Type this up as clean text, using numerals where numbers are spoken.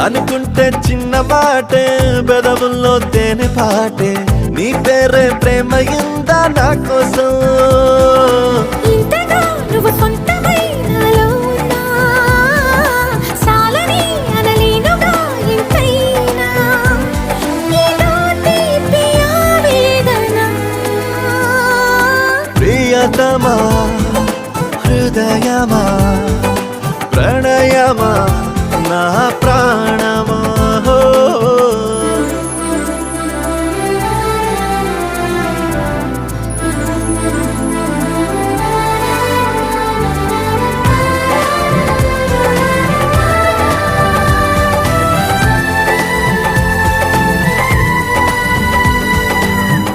అనుకుంటే చిన్న మాటే బెదవుల్లో తేనె పాటే నీ పేరే ప్రేమ ఇందా నా కోసం ఇంతగా నువ్వు సొంతమై నాలో ఉన్నా చాలని అనలేనుగా ఇంతైనా ఏదో తీపి ఆవేదన ప్రియతమా హృదయమా ప్రణయమా నా ప్రాణమా